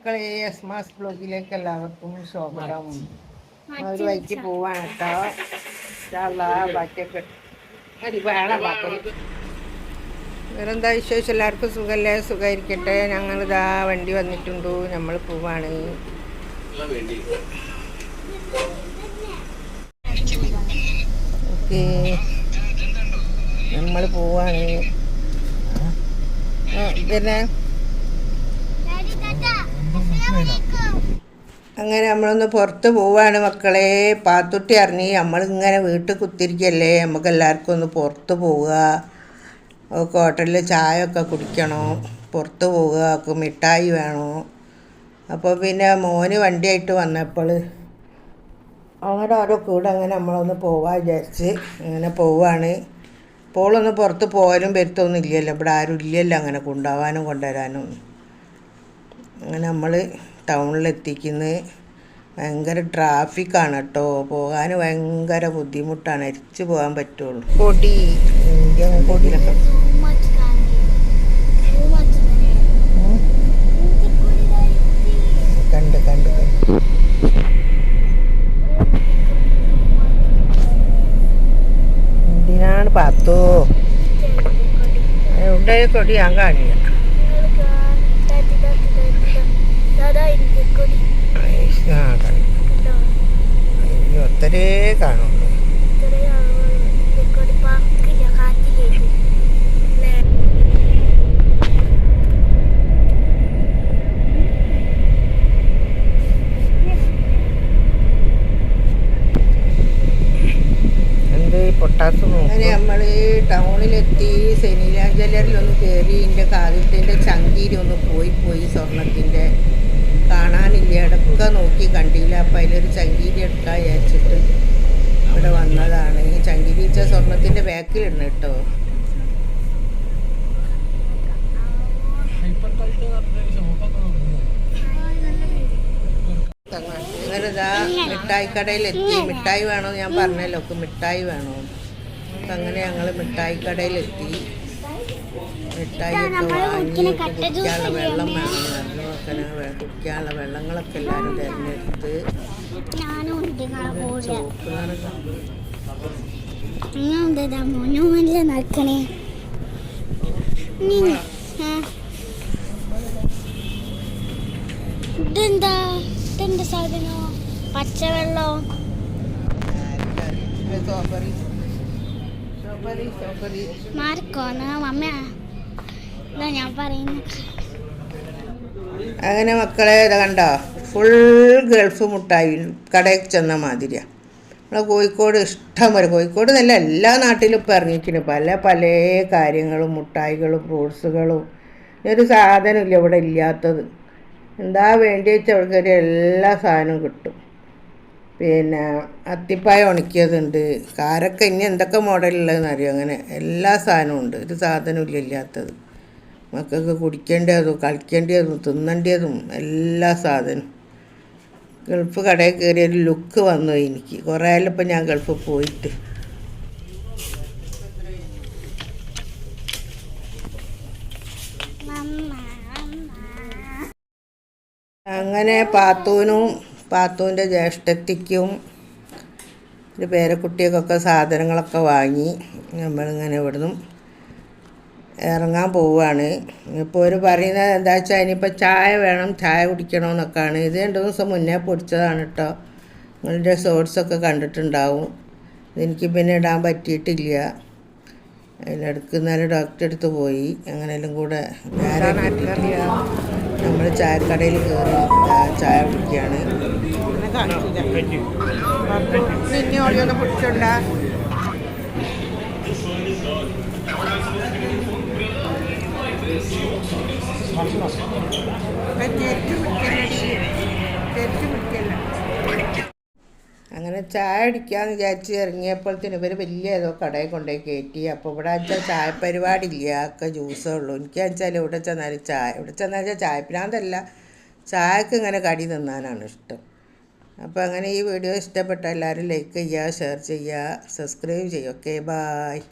മക്കളെ എസ്മാസ് ബ്ലോഗിലേക്ക് എല്ലാവർക്കും സ്വാഗതം. ഒരു വൈക്ക് പോവാണ് കേട്ടോ. ബാക്കിയൊക്കെ വേറെന്താ വിശേഷം? എല്ലാവർക്കും സുഖമല്ലേ? സുഖമായിരിക്കട്ടെ. ഞങ്ങളിതാ വണ്ടി വന്നിട്ടുണ്ടു, നമ്മൾ പോവാണ്. ഓക്കെ, നമ്മൾ പോവാണ്. പിന്നെ അങ്ങനെ നമ്മളൊന്ന് പുറത്ത് പോവാണ് മക്കളെ. പാത്തുട്ടി അറിഞ്ഞ് നമ്മളിങ്ങനെ വീട്ടിൽ കുത്തിരിക്കല്ലേ, നമുക്ക് എല്ലാവർക്കും ഒന്ന് പുറത്ത് പോവുക. ഹോട്ടലിൽ ചായ ഒക്കെ കുടിക്കണം, പുറത്ത് പോവുക, ഒക്കെ മിഠായി വേണം. അപ്പോൾ പിന്നെ മോന് വണ്ടിയായിട്ട് വന്നപ്പോൾ അങ്ങനെ ഓരോ കൂടെ അങ്ങനെ നമ്മളൊന്ന് പോവാൻ വിചാരിച്ച് അങ്ങനെ പോവാണ്. ഇപ്പോഴൊന്ന് പുറത്ത് പോകാനും വരുത്തൊന്നും ഇല്ലല്ലോ, ഇവിടെ ആരും ഇല്ലല്ലോ അങ്ങനെ കൊണ്ടുപോകാനും കൊണ്ടുവരാനും. അങ്ങനെ നമ്മൾ ടൗണിലെത്തിക്കുന്നത് ഭയങ്കര ട്രാഫിക്കാണ് കേട്ടോ. പോകാൻ ഭയങ്കര ബുദ്ധിമുട്ടാണ്, അരിച്ച് പോകാൻ പറ്റുള്ളൂ. കൊടി ഇന്ത്യൻ കൊടിയിലൊക്കെ കണ്ട് കണ്ട് കണ്ട് എന്തിനാണ് പാത്തോ എവിടെ കൊടി? ഞാൻ കാണില്ല. ഒത്തരേ കാണുള്ളൂ. പൊട്ടാസ് അങ്ങനെ നമ്മൾ ടൗണിലെത്തി. സെനീല ജ്വല്ലറിലൊന്ന് കയറി. എൻ്റെ കാതിൻ്റെ ചങ്കീരി ഒന്ന് പോയി സ്വർണത്തിൻ്റെ കാണാനില്ല. ഇടയ്ക്കൊക്കെ നോക്കി കണ്ടില്ല. അപ്പം അതിലൊരു ചങ്കീരി എടുക്കാൻ വിചാരിച്ചിട്ട് ഇവിടെ വന്നതാണ്. ഈ ചങ്കീരി വെച്ച സ്വർണത്തിൻ്റെ ബാക്കിലിടണം കേട്ടോ. അങ്ങനെ ഇതാ മിഠായി കടയിലെത്തി. മിഠായി വേണോ ഞാൻ പറഞ്ഞല്ലോ, ഒക്കെ മിഠായി വേണോ. അപ്പം അങ്ങനെ ഞങ്ങൾ മിഠായി കടയിലെത്തി. മിഠായി ഒക്കെ വാങ്ങി. കുടിക്കാനുള്ള വെള്ളം വേണം പറഞ്ഞു. അങ്ങനെ കുടിക്കാനുള്ള വെള്ളങ്ങളൊക്കെ എല്ലാവരും തിരഞ്ഞെടുത്ത്. ഇതെന്താ സാധനോ? പച്ചവെള്ളം. ഞാൻ പറയുന്ന അങ്ങനെ മക്കളെ ഇതാ കണ്ടോ, ഫുൾ ഗൾഫ് മുട്ടായി കടയിൽ ചെന്ന മാതിരിയാണ്. നമ്മളെ കോഴിക്കോട് ഇഷ്ടം പോലെ, കോഴിക്കോട് നല്ല എല്ലാ നാട്ടിലും ഇപ്പം ഇറങ്ങിയിരിക്കുന്നു പല പല കാര്യങ്ങളും, മുട്ടായികളും ഫ്രൂട്ട്സുകളും. ഒരു സാധനമില്ല ഇവിടെ ഇല്ലാത്തത്. എന്താ വേണ്ടി വെച്ചാൽ അവർക്കൊരു എല്ലാ സാധനവും കിട്ടും. പിന്നെ അത്തിപ്പായ ഉണക്കിയതുണ്ട്, കാരക്ക, ഇനി എന്തൊക്കെ മോഡലുള്ളതെന്ന് അറിയാം. അങ്ങനെ എല്ലാ സാധനവും ഉണ്ട്, ഒരു സാധനവും ഇല്ലാത്തത്. മക്കൾക്ക് കുടിക്കേണ്ടതും കളിക്കേണ്ടതും തിന്നേണ്ടതും എല്ലാ സാധനവും. ഗൾഫ് കടയിൽ കയറിയൊരു ലുക്ക് വന്നു എനിക്ക്. കുറേ ആയാലും ഇപ്പം ഞാൻ ഗൾഫ് പോയിട്ട്. അങ്ങനെ പാത്തൂൻ്റെ ജ്യേഷ്ഠത്തിക്കും ഒരു പേരക്കുട്ടിയൊക്കെ സാധനങ്ങളൊക്കെ വാങ്ങി നമ്മളിങ്ങനെ ഇവിടുന്ന് ഇറങ്ങാൻ പോവുകയാണ്. ഇപ്പോൾ ഒരു പറയുന്നത് എന്താ വെച്ചാൽ ഇനിയിപ്പോൾ ചായ വേണം, ചായ കുടിക്കണമെന്നൊക്കെയാണ്. ഇത് 2 ദിവസം മുന്നേ പൊടിച്ചതാണ് കേട്ടോ. നിങ്ങളുടെ ഷോർട്സൊക്കെ കണ്ടിട്ടുണ്ടാവും. ഇതെനിക്ക് പിന്നെ ഇടാൻ പറ്റിയിട്ടില്ല. അതിലെടുക്ക് ഇന്നലെ ഡോക്ടറെ അടുത്ത് പോയി. അങ്ങനെയെല്ലാം കൂടെ നമ്മൾ ചായക്കടയിൽ കയറി ചായ കുടിക്കുകയാണ്. ഇനി ഓളിയൊന്ന് പിടിച്ചോണ്ട. അങ്ങനെ ചായ അടിക്കാമെന്ന് വിചാരിച്ച് ഇറങ്ങിയപ്പോഴത്തേന് ഇവർ വലിയ ഏതോ കടയിൽ കൊണ്ടുപോയി കയറ്റി. അപ്പോൾ ഇവിടെ വെച്ചാൽ ചായ പരിപാടി ഇല്ല, ഒക്കെ ജ്യൂസേ ഉള്ളൂ. എനിക്ക് വെച്ചാൽ ഇവിടെ ചെന്നാലും ഇവിടെ ചെന്നാൽ ചായപ്പിനാന്തല്ല, ചായക്ക് ഇങ്ങനെ കടി തിന്നാനാണ് ഇഷ്ടം. അപ്പോൾ അങ്ങനെ ഈ വീഡിയോ ഇഷ്ടപ്പെട്ട എല്ലാവരും ലൈക്ക് ചെയ്യുക, ഷെയർ ചെയ്യുക, സബ്സ്ക്രൈബ് ചെയ്യുക. Okay, bye.